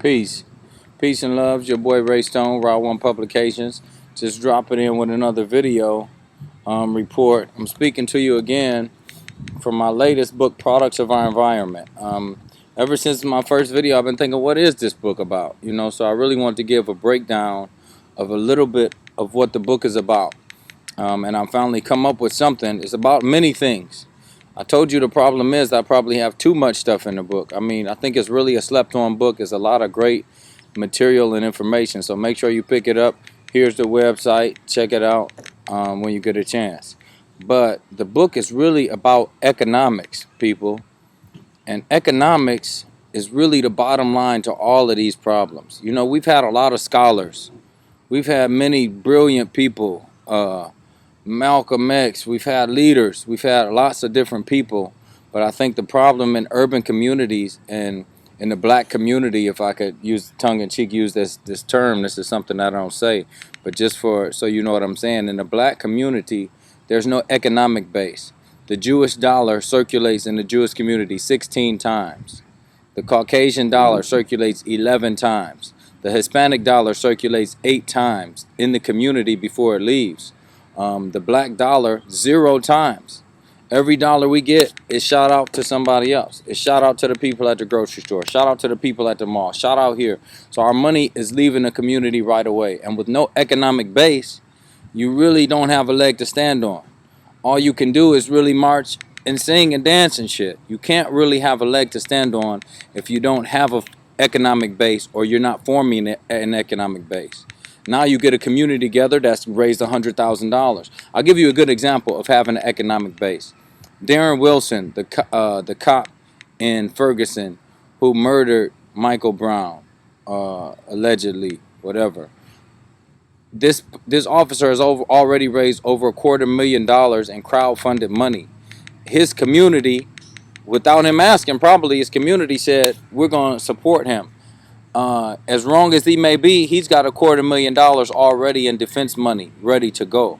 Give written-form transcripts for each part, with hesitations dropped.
Peace. Peace and love. It's your boy Ray Stone, Raw One Publications. Just dropping in with another video report. I'm speaking to you again from my latest book, Products of Our Environment. Ever since my first video, I've been thinking, what is this book about? So I really want to give a breakdown of a little bit of what the book is about. And I finally come up with something. It's about many things. I told you the problem is I probably have too much stuff in the book. I think it's really a slept-on book. It's a lot of great material and information. So make sure you pick it up. Here's the website. Check it out when you get a chance. But the book is really about economics, people. And economics is really the bottom line to all of these problems. We've had a lot of scholars. We've had many brilliant people. Malcolm X, we've had leaders, we've had lots of different people, but I think the problem in urban communities and in the black community, if I could use tongue-in-cheek use this term, this is something I don't say, but just so you know what I'm saying, in the black community, there's no economic base. The Jewish dollar circulates in the Jewish community 16 times. The Caucasian dollar circulates 11 times. The Hispanic dollar circulates 8 times in the community before it leaves. The black dollar 0 times. Every dollar we get is shot out to somebody else. It's shot out to the people at the grocery store. Shot out to the people at the mall. Shot out here. So our money is leaving the community right away. And with no economic base, you really don't have a leg to stand on. All you can do is really march and sing and dance and shit. You can't really have a leg to stand on if you don't have an economic base or you're not forming an economic base. Now you get a community together that's raised $100,000. I'll give you a good example of having an economic base. Darren Wilson, the cop in Ferguson who murdered Michael Brown, allegedly, whatever. This officer has already raised over $250,000 in crowdfunded money. His community, without him asking, probably his community said, we're going to support him. As wrong as he may be, he's got $250,000 already in defense money ready to go.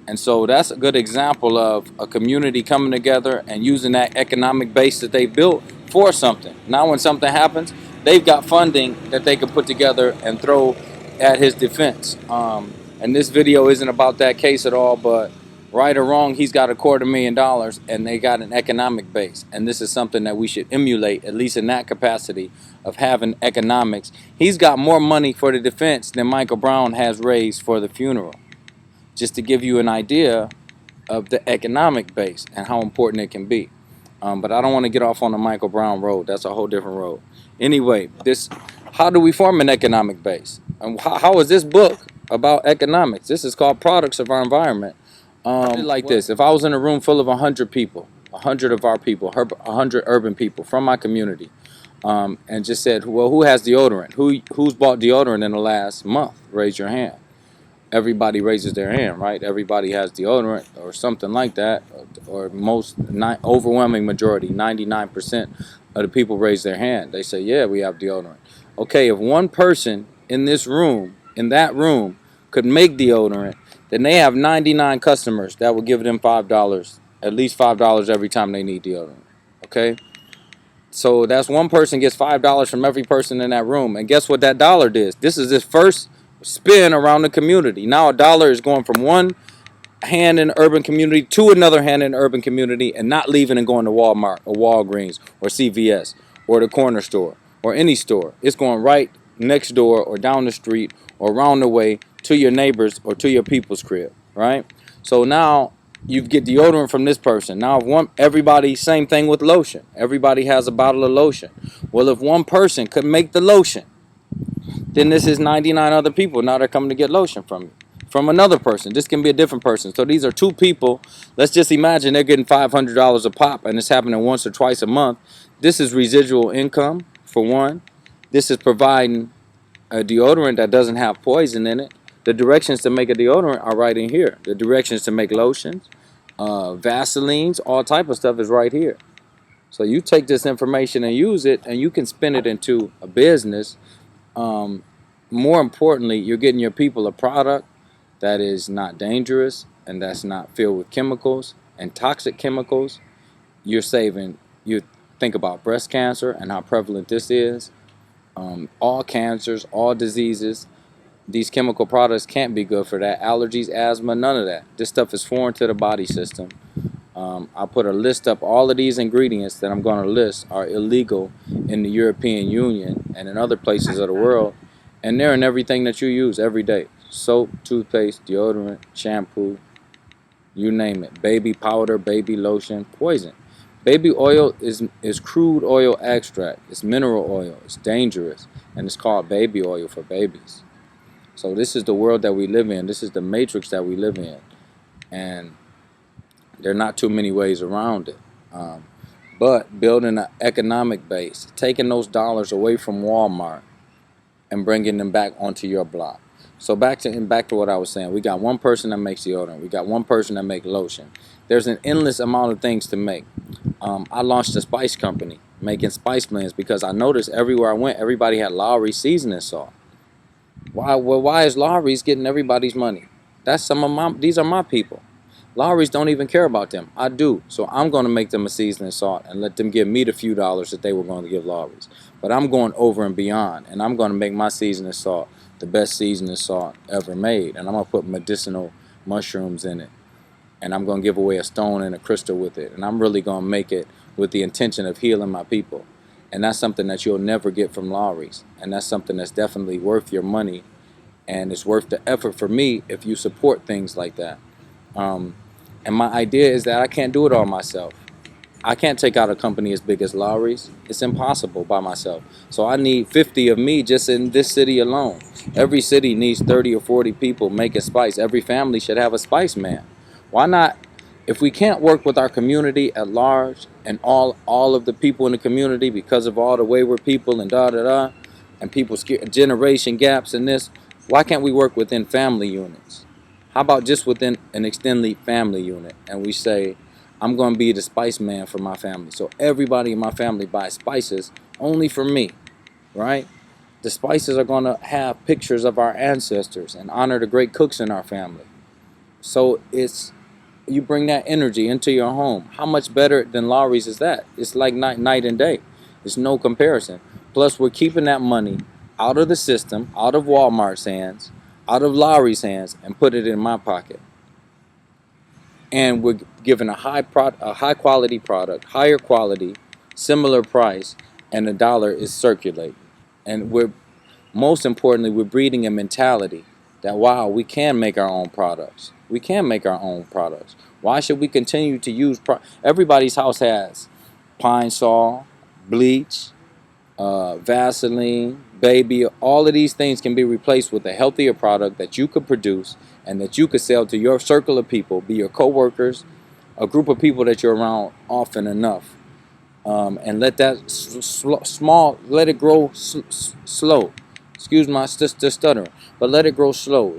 And so that's a good example of a community coming together and using that economic base that they built for something. Now when something happens, they've got funding that they can put together and throw at his defense. And this video isn't about that case at all, but right or wrong, he's got $250,000 and they got an economic base. And this is something that we should emulate, at least in that capacity of having economics. He's got more money for the defense than Michael Brown has raised for the funeral. Just to give you an idea of the economic base and how important it can be. But I don't want to get off on the Michael Brown road. That's a whole different road. Anyway, how do we form an economic base? And how is this book about economics? This is called Products of Our Environment. Like this, if I was in a room full of 100 people, 100 of our people, 100 urban people from my community, and just said, well, who has deodorant? Who's bought deodorant in the last month? Raise your hand. Everybody raises their hand, right? Everybody has deodorant or something like that, or overwhelming majority, 99% of the people raise their hand. They say, yeah, we have deodorant. Okay, if one person in this room, in that room, could make deodorant, then they have 99 customers that will give them $5, at least $5 every time they need deodorant, okay? So that's one person gets $5 from every person in that room. And guess what that dollar does? This is his first spin around the community. Now a dollar is going from one hand in the urban community to another hand in the urban community and not leaving and going to Walmart or Walgreens or CVS or the corner store or any store. It's going right next door or down the street or around the way to your neighbors or to your people's crib, right? So now you get deodorant from this person. Now everybody, same thing with lotion. Everybody has a bottle of lotion. Well, if one person could make the lotion, then this is 99 other people. Now they're coming to get lotion from you. From another person. This can be a different person. So these are two people. Let's just imagine they're getting $500 a pop and it's happening once or twice a month. This is residual income, for one. This is providing a deodorant that doesn't have poison in it. The directions to make a deodorant are right in here. The directions to make lotions, Vaselines, all type of stuff is right here. So you take this information and use it, and you can spin it into a business. More importantly, you're getting your people a product that is not dangerous and that's not filled with chemicals and toxic chemicals. You think about breast cancer and how prevalent this is. All cancers, all diseases. These chemical products can't be good for that. Allergies, asthma, none of that. This stuff is foreign to the body system. I put a list up. All of these ingredients that I'm going to list are illegal in the European Union and in other places of the world. And they're in everything that you use every day. Soap, toothpaste, deodorant, shampoo, you name it. Baby powder, baby lotion, poison. Baby oil is crude oil extract. It's mineral oil. It's dangerous. And it's called baby oil for babies. So this is the world that we live in. This is the matrix that we live in. And there are not too many ways around it. But building an economic base, taking those dollars away from Walmart and bringing them back onto your block. So back to what I was saying. We got one person that makes deodorant. We got one person that makes lotion. There's an endless amount of things to make. I launched a spice company making spice blends because I noticed everywhere I went, everybody had Lowry seasoning salt. Why is Lowry's getting everybody's money? These are my people. Lowry's don't even care about them. I do. So I'm going to make them a seasoning salt and let them give me the few dollars that they were going to give Lowry's. But I'm going over and beyond, and I'm going to make my seasoning salt the best seasoning salt ever made. And I'm going to put medicinal mushrooms in it. And I'm going to give away a stone and a crystal with it. And I'm really going to make it with the intention of healing my people. And that's something that you'll never get from Lowry's. And that's something that's definitely worth your money. And it's worth the effort for me if you support things like that. And my idea is that I can't do it all myself. I can't take out a company as big as Lowry's. It's impossible by myself. So I need 50 of me just in this city alone. Every city needs 30 or 40 people making spice. Every family should have a spice man. Why not? If we can't work with our community at large and all of the people in the community because of all the wayward people and da-da-da and people's generation gaps in this, why can't we work within family units? How about just within an extended family unit? And we say, I'm going to be the spice man for my family. So everybody in my family buys spices only for me, right? The spices are going to have pictures of our ancestors and honor the great cooks in our family. So you bring that energy into your home. How much better than Lowry's is that? It's like night and day. There's no comparison. Plus, we're keeping that money out of the system, out of Walmart's hands, out of Lowry's hands, and put it in my pocket. And we're giving a high quality product, higher quality, similar price, and the dollar is circulating. And most importantly, we're breeding a mentality that, wow, we can make our own products. We can make our own products. Why should we continue to use everybody's house has Pine Sol, bleach, Vaseline, baby. All of these things can be replaced with a healthier product that you could produce and that you could sell to your circle of people, be your coworkers, a group of people that you're around often enough, and let that let it grow slow. Excuse my stuttering, but let it grow slow.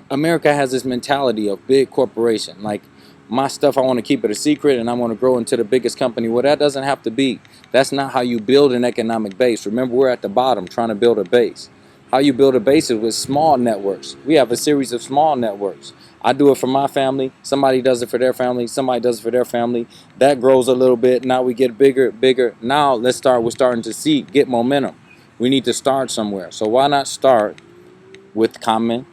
America has this mentality of big corporation. Like, my stuff, I want to keep it a secret and I want to grow into the biggest company. Well, that doesn't have to be. That's not how you build an economic base. Remember, we're at the bottom trying to build a base. How you build a base is with small networks. We have a series of small networks. I do it for my family. Somebody does it for their family. Somebody does it for their family. That grows a little bit. Now we get bigger. Now we're starting to get momentum. We need to start somewhere. So why not start with common?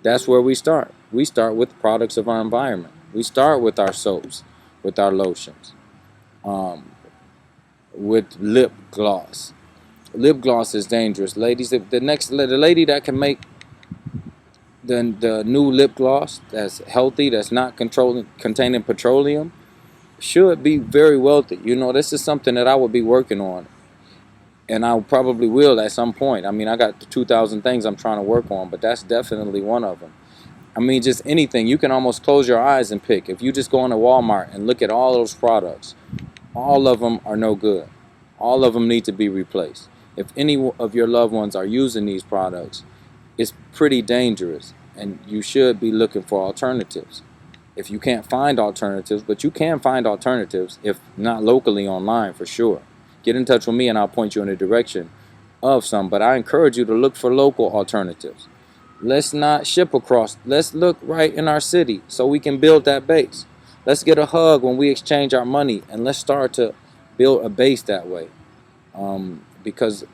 That's where we start. We start with products of our environment. We start with our soaps, with our lotions, with lip gloss. Lip gloss is dangerous, ladies. The lady that can make the new lip gloss that's healthy, that's not containing petroleum, should be very wealthy. You know, this is something that I would be working on, and I probably will at some point. I mean, I got 2,000 things I'm trying to work on, but that's definitely one of them. I mean, just anything. You can almost close your eyes and pick. If you just go into Walmart and look at all those products, all of them are no good. All of them need to be replaced. If any of your loved ones are using these products, it's pretty dangerous, and you should be looking for alternatives. If you can't find alternatives, but you can find alternatives, if not locally, online for sure. Get in touch with me and I'll point you in the direction of some, but I encourage you to look for local alternatives. Let's not ship across. Let's look right in our city so we can build that base. Let's get a hug when we exchange our money, and let's start to build a base that way. Because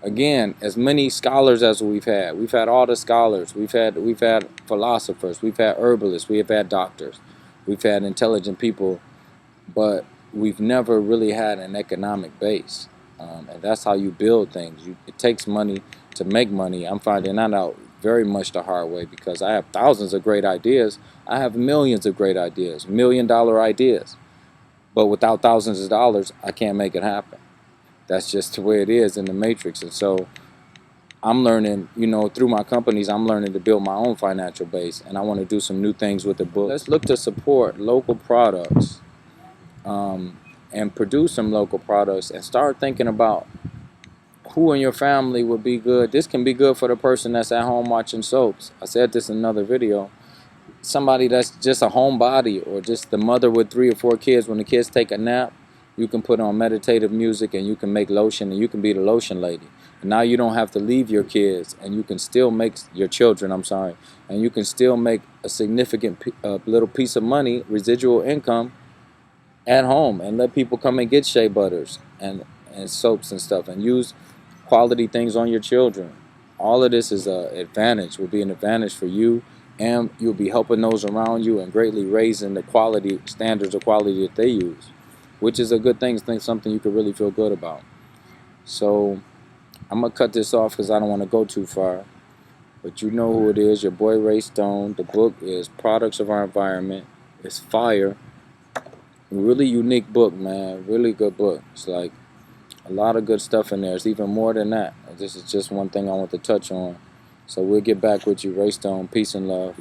again, as many scholars as we've had all the scholars, we've had philosophers, we've had herbalists, we have had doctors, we've had intelligent people, but we've never really had an economic base. And that's how you build things. It takes money to make money. I'm finding that out very much the hard way, because I have thousands of great ideas. I have millions of great ideas, $1 million ideas. But without thousands of dollars, I can't make it happen. That's just the way it is in the matrix. And so I'm learning, through my companies, I'm learning to build my own financial base. And I want to do some new things with the book. Let's look to support local products, and produce some local products, and start thinking about who in your family would be good. This can be good for the person that's at home watching soaps. I said this in another video. Somebody that's just a homebody, or just the mother with 3 or 4 kids. When the kids take a nap, you can put on meditative music and you can make lotion, and you can be the lotion lady. And now you don't have to leave your kids, and you can still make your children, and you can still make a significant little piece of money, residual income, at home, and let people come and get shea butters and soaps and stuff, and use quality things on your children. All of this is an advantage, will be an advantage for you, and you'll be helping those around you and greatly raising the quality standards of quality that they use, which is a good thing. It's something you could really feel good about. So I'm gonna cut this off because I don't want to go too far, but you know who it is, your boy Ray Stone. The book is Products of Our Environment. It's fire. Really unique book, man. Really good book. It's like a lot of good stuff in there. It's even more than that. This is just one thing I want to touch on. So we'll get back with you, Ray Stone. Peace and love.